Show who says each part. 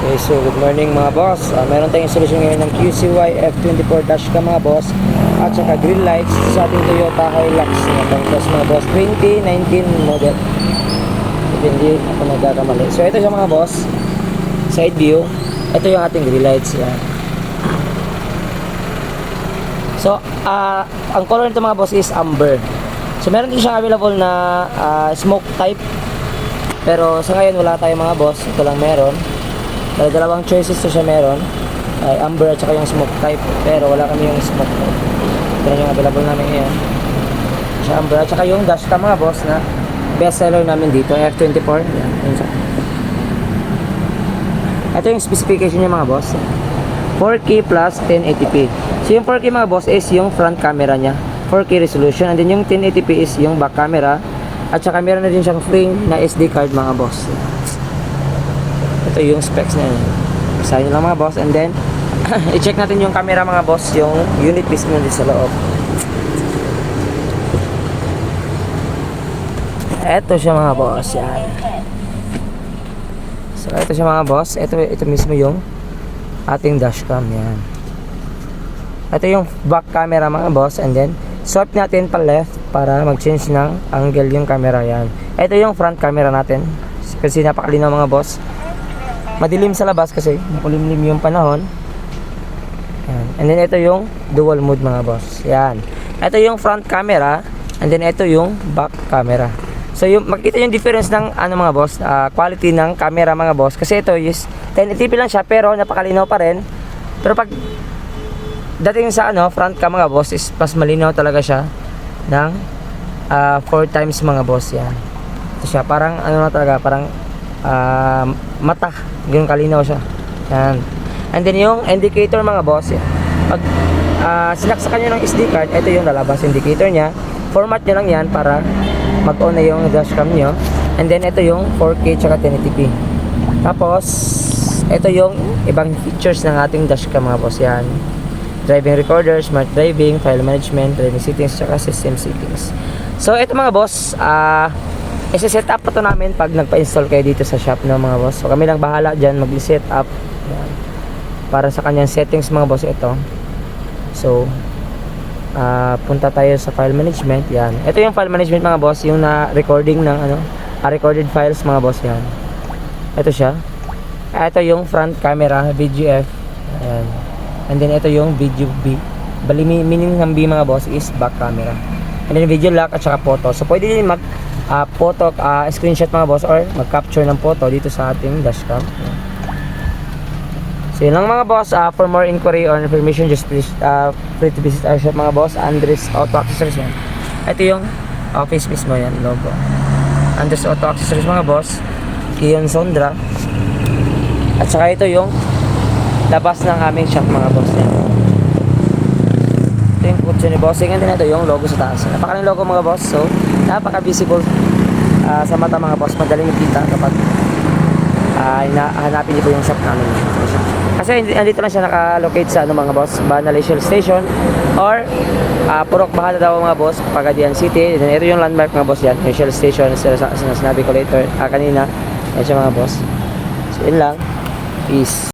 Speaker 1: Okay, so good morning mga boss. Meron tayong solusyon ngayon ng QCY F24 dashcam mga boss at saka green lights sa ating Toyota Hilux na pangkas mga boss 2019 model. Hindi ako nagkakamali. So ito siya mga boss, side view. Ito yung ating green lights yan. So ang color nito mga boss is amber. So meron din siyang available na smoke type, pero sa ngayon wala tayong mga boss. Ito lang meron. Dalawang choices to siya meron, ay amber at saka yung smoke type, pero wala kami yung smoke type. Ito na yung available namin ngayon, siya amber at saka yung dashcam mga boss na best seller namin dito, F24. Ito yung specification niya mga boss, 4K plus 1080p. So yung 4K mga boss is yung front camera niya, 4K resolution, and then yung 1080p is yung back camera, at saka meron na din siyang free na SD card mga boss. Ito yung specs na yun. Basahin nyo lang mga boss, and then i-check natin yung camera mga boss, yung unit mismo din sa loob. Ito siya mga boss, yan. So ito siya mga boss, ito mismo yung ating dashcam, yan. Ito yung back camera mga boss, and then swipe natin pa left para mag-change ng angle yung camera, yan. Ito yung front camera natin, kasi napakalinaw mga boss. Madilim sa labas kasi makulimlim yung panahon. Yan. And then ito yung dual mode mga boss. Yan. Ito yung front camera, and then ito yung back camera. So yung makikita yung difference ng ano mga boss, quality ng camera mga boss. Kasi ito is 1080p lang siya pero napakalinaw pa rin. Pero pag dating sa front cam mga boss is mas malinaw talaga siya ng 4 times mga boss. Yan. Ito siya parang na talaga, parang mata, yung kalinaw siya. Yan. And then yung indicator mga boss, yan. Pag sinaksakan nyo ng SD card, ito yung lalabas indicator nya. Format nyo lang yan para mag-on na yung dashcam nyo. And then ito yung 4K tsaka 1080p. Tapos ito yung ibang features ng ating dashcam mga boss. Yan. Driving recorder, smart driving, file management, driving settings tsaka system settings. So ito mga boss, i-set up pa to namin pag nagpa-install kayo dito sa shop ng mga boss. So kami lang bahala dyan mag-set up. Yan. Para sa kanyang settings mga boss ito. So punta tayo sa file management. Yan. Ito yung file management mga boss, yung na recording ng recorded files mga boss. Yan. Ito siya. Ito yung front camera, VGF. Ayan. And then ito yung video B. Bali meaning ng B mga boss is back camera. And then video lock at saka photo. So pwede din mag photo, screenshot mga boss, or mag-capture ng photo dito sa ating dashcam. So yun lang mga boss. For more inquiry or information, just please free to visit our shop mga boss, Andres Auto Accessories. Yan. Ito yung office mismo, yan logo, Andres Auto Accessories mga boss, Kion Sondra. At saka ito yung labas ng aming shop mga boss. Yan. Ito yung kutso ni bossing, and then ito yung logo sa taas. Napakaling logo mga boss, so napaka-visible sa mata mga boss. Madaling makita kapag hanapin niyo po yung shop namin. Kasi andito lang siya naka-locate sa mga boss, Banal Shell Station or Purok Bahada daw mga boss, Pagadian City. Then ito yung landmark mga boss yan, yung Shell Station sinasabi ko later kanina. Yan siya mga boss. So yun lang. Peace.